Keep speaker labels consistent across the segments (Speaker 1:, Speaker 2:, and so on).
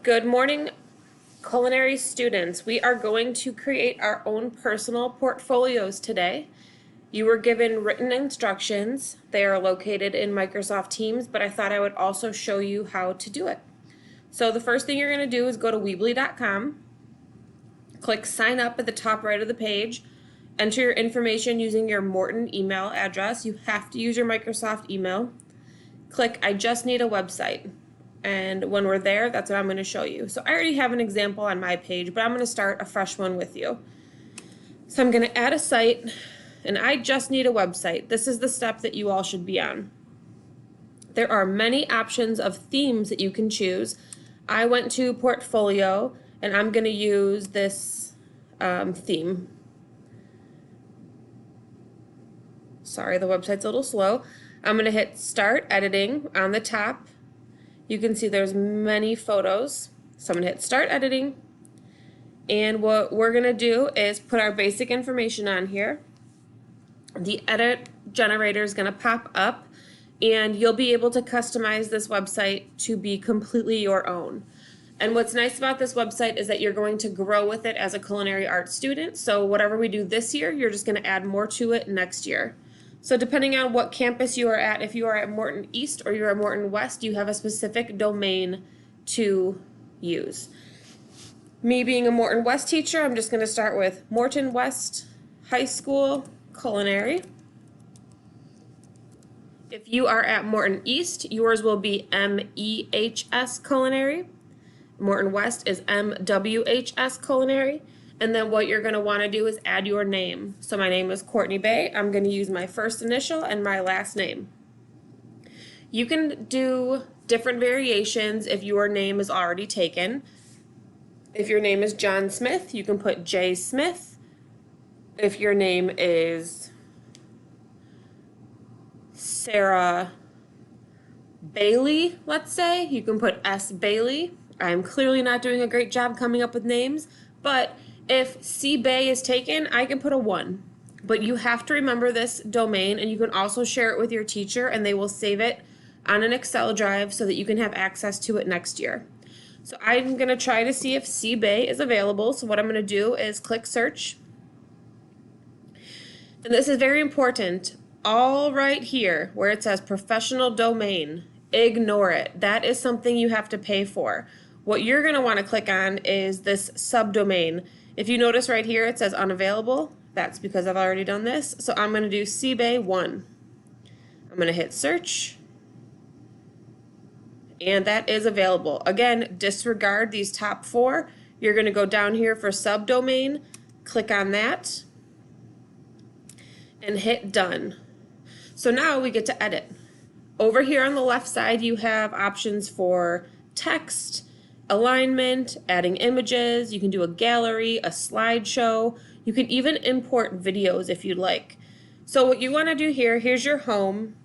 Speaker 1: Good morning, culinary students. We are going to create our own personal portfolios today. You were given written instructions. They are located in Microsoft Teams, but I thought I would also show you how to do it. So the first thing you're going to do is go to weebly.com, click sign up at the top right of the page, enter your information using your Morton email address. You have to use your Microsoft email. Click I just need a website. And when we're there, that's what I'm going to show you. So I already have an example on my page, but I'm going to start a fresh one with you. So I'm going to add a site, and I just need a website. This is the step that you all should be on. There are many options of themes that you can choose. I went to Portfolio, and I'm going to use this theme. Sorry, the website's a little slow. I'm going to hit Start Editing on the top. You can see there's many photos. So I'm going to hit Start Editing. And what we're going to do is put our basic information on here. The edit generator is going to pop up, and you'll be able to customize this website to be completely your own. And what's nice about this website is that you're going to grow with it as a culinary arts student. So whatever we do this year, you're just going to add more to it next year. So depending on what campus you are at, if you are at Morton East or you're at Morton West, you have a specific domain to use. Me being a Morton West teacher, I'm just going to start with Morton West High School Culinary. If you are at Morton East, yours will be MEHS Culinary. Morton West is MWHS Culinary. And then what you're going to want to do is add your name. So my name is Courtney Bay. I'm going to use my first initial and my last name. You can do different variations if your name is already taken. If your name is John Smith, you can put J. Smith. If your name is Sarah Bailey, let's say, you can put S. Bailey. I'm clearly not doing a great job coming up with names, but if C Bay is taken, I can put a 1. But you have to remember this domain, and you can also share it with your teacher, and they will save it on an Excel drive so that you can have access to it next year. So I'm going to try to see if C Bay is available. So what I'm going to do is click search. And this is very important. All right here where it says professional domain, ignore it. That is something you have to pay for. What you're going to want to click on is this subdomain. If you notice right here it says unavailable, that's because I've already done this. So I'm going to do CBay1. I'm going to hit search. And that is available. Again, disregard these top 4. You're going to go down here for subdomain, click on that, and hit done. So now we get to edit. Over here on the left side, you have options for text, alignment, adding images. You can do a gallery, a slideshow. You can even import videos if you'd like. So what you want to do here, here's your home.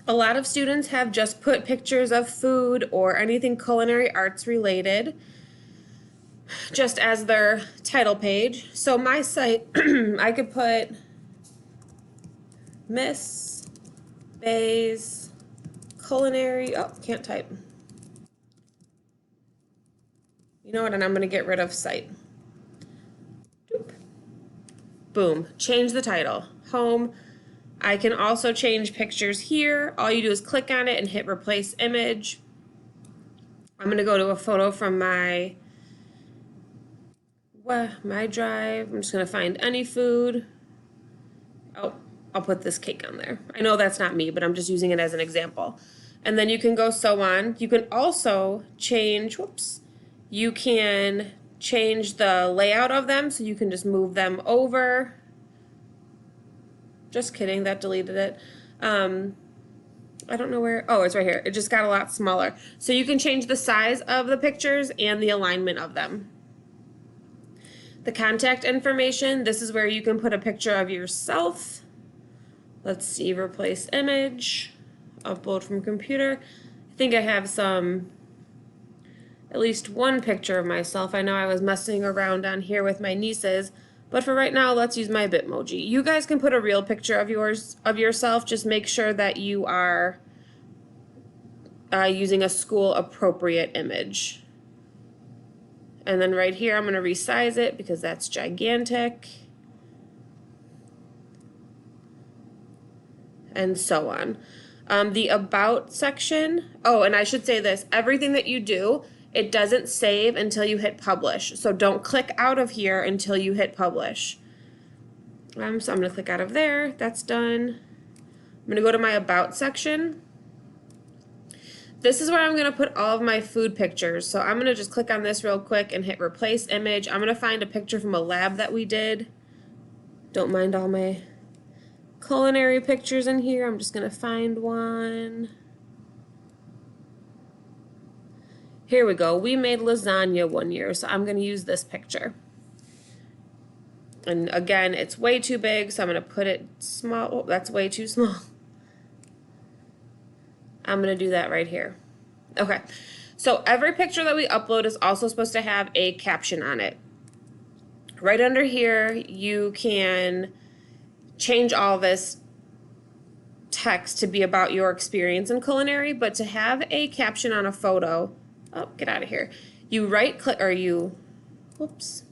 Speaker 1: A lot of students have just put pictures of food or anything culinary arts related just as their title page. So my site, I could put Miss Bay's Culinary, oh, can't type. You know what, and I'm going to get rid of site. Doop. Boom, change the title, home. I can also change pictures here. All you do is click on it and hit replace image. I'm going to go to a photo from my drive. I'm just going to find any food. Oh, I'll put this cake on there. I know that's not me, but I'm just using it as an example. And then you can go so on. You can also change, you can change the layout of them, so you can just move them over. Just kidding, that deleted it. I don't know where, oh, it's right here. It just got a lot smaller. So you can change the size of the pictures and the alignment of them. The contact information, this is where you can put a picture of yourself. Let's see, replace image, upload from computer. I think I have at least one picture of myself. I know I was messing around on here with my nieces, but for right now, let's use my Bitmoji. You guys can put a real picture of yourself. Just make sure that you are using a school appropriate image. And then right here, I'm going to resize it because that's gigantic. And so on. The about section, oh, and I should say this, everything that you do, it doesn't save until you hit publish. So don't click out of here until you hit publish. So I'm going to click out of there. That's done. I'm going to go to my about section. This is where I'm going to put all of my food pictures. So I'm going to just click on this real quick and hit replace image. I'm going to find a picture from a lab that we did. Don't mind all my culinary pictures in here. I'm just going to find one. Here we go. We made lasagna one year, so I'm going to use this picture. And again, it's way too big, so I'm going to put it small. Oh, that's way too small. I'm going to do that right here. Okay, so every picture that we upload is also supposed to have a caption on it. Right under here, you can change all this text to be about your experience in culinary, but to have a caption on a photo, oh, get out of here. You right click, or you, whoops,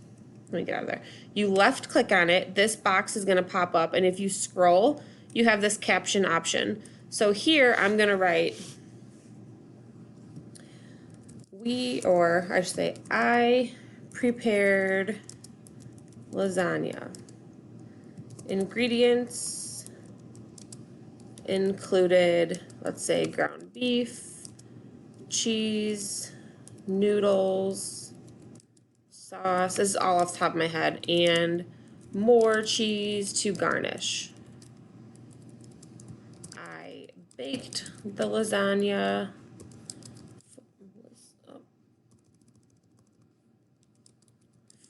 Speaker 1: let me get out of there. You left click on it, this box is going to pop up, and if you scroll, you have this caption option. So here I'm going to write, I prepared lasagna. Ingredients included, let's say, ground beef, cheese, noodles, sauce, this is all off the top of my head, and more cheese to garnish. I baked the lasagna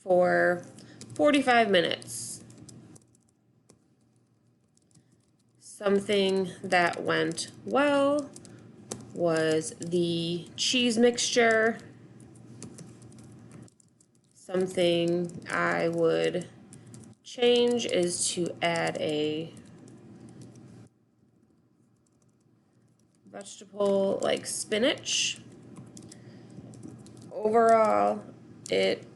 Speaker 1: for 45 minutes. Something that went well was the cheese mixture. Something I would change is to add a vegetable like spinach. Overall, it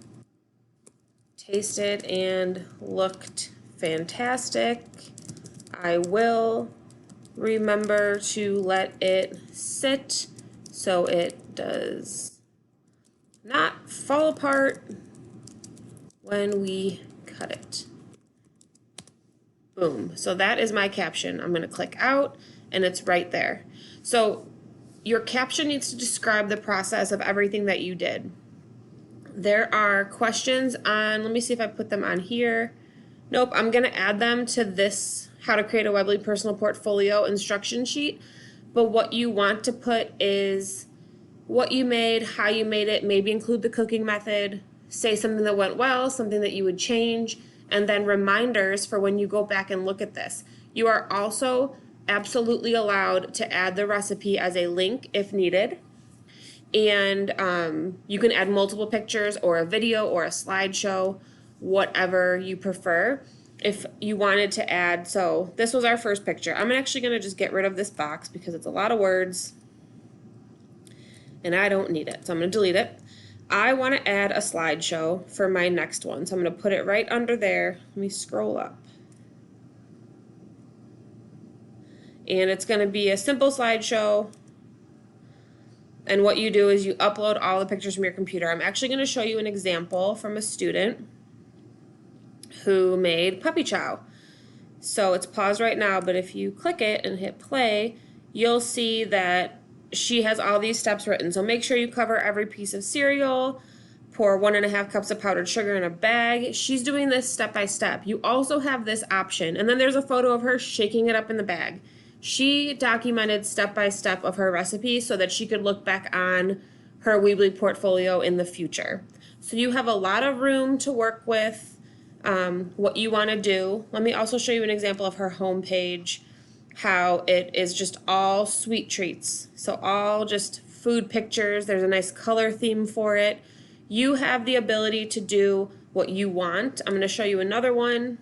Speaker 1: tasted and looked fantastic. I will remember to let it sit so it does not fall apart when we cut it. Boom. So that is my caption. I'm going to click out and it's right there. So your caption needs to describe the process of everything that you did. There are questions on, let me see if I put them on here. Nope, I'm going to add them to this how to create a Weebly personal portfolio instruction sheet. But what you want to put is what you made, how you made it, maybe include the cooking method, say something that went well, something that you would change, and then reminders for when you go back and look at this. You are also absolutely allowed to add the recipe as a link if needed. And you can add multiple pictures or a video or a slideshow, whatever you prefer. If you wanted to add, so this was our first picture. I'm actually going to just get rid of this box because it's a lot of words and I don't need it. So I'm going to delete it. I want to add a slideshow for my next one. So I'm going to put it right under there. Let me scroll up. And it's going to be a simple slideshow. And what you do is you upload all the pictures from your computer. I'm actually going to show you an example from a student who made puppy chow. So it's paused right now, but if you click it and hit play, you'll see that she has all these steps written. So make sure you cover every piece of cereal, pour 1.5 cups of powdered sugar in a bag. She's doing this step by step. You also have this option, and then there's a photo of her shaking it up in the bag. She documented step by step of her recipe so that she could look back on her Weebly portfolio in the future. So you have a lot of room to work with what you want to do. Let me also show you an example of her homepage, how it is just all sweet treats. So all just food pictures. There's a nice color theme for it. You have the ability to do what you want. I'm going to show you another one.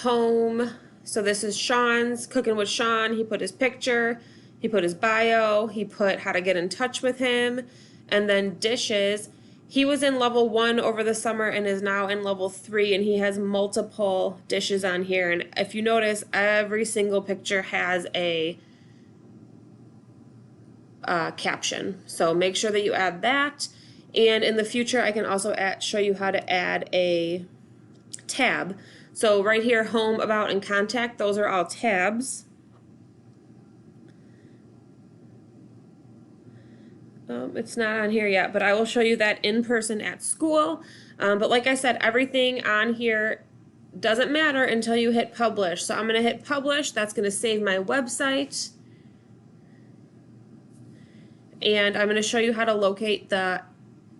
Speaker 1: Home. So this is Sean's, Cooking with Sean. He put his picture. He put his bio, he put how to get in touch with him, and then dishes. He was in level 1 over the summer and is now in level 3, and he has multiple dishes on here. And if you notice, every single picture has a caption. So make sure that you add that. And in the future, I can also show you how to add a tab. So right here, home, about, and contact, those are all tabs. It's not on here yet, but I will show you that in person at school. But like I said, everything on here doesn't matter until you hit publish. So I'm going to hit publish. That's going to save my website. And I'm going to show you how to locate the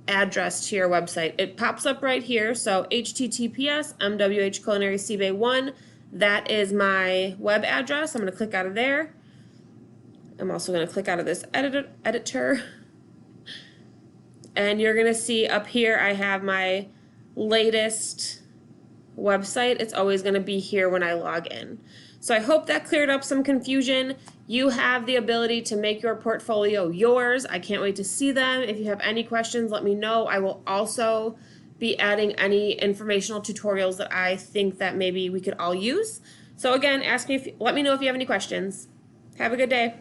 Speaker 1: address to your website. It pops up right here. So https MWH Culinary CBay 1. That is my web address. I'm going to click out of there. I'm also going to click out of this editor. And you're going to see up here I have my latest website. It's always going to be here when I log in. So I hope that cleared up some confusion. You have the ability to make your portfolio yours. I can't wait to see them. If you have any questions, let me know. I will also be adding any informational tutorials that I think that maybe we could all use. So again, let me know if you have any questions. Have a good day.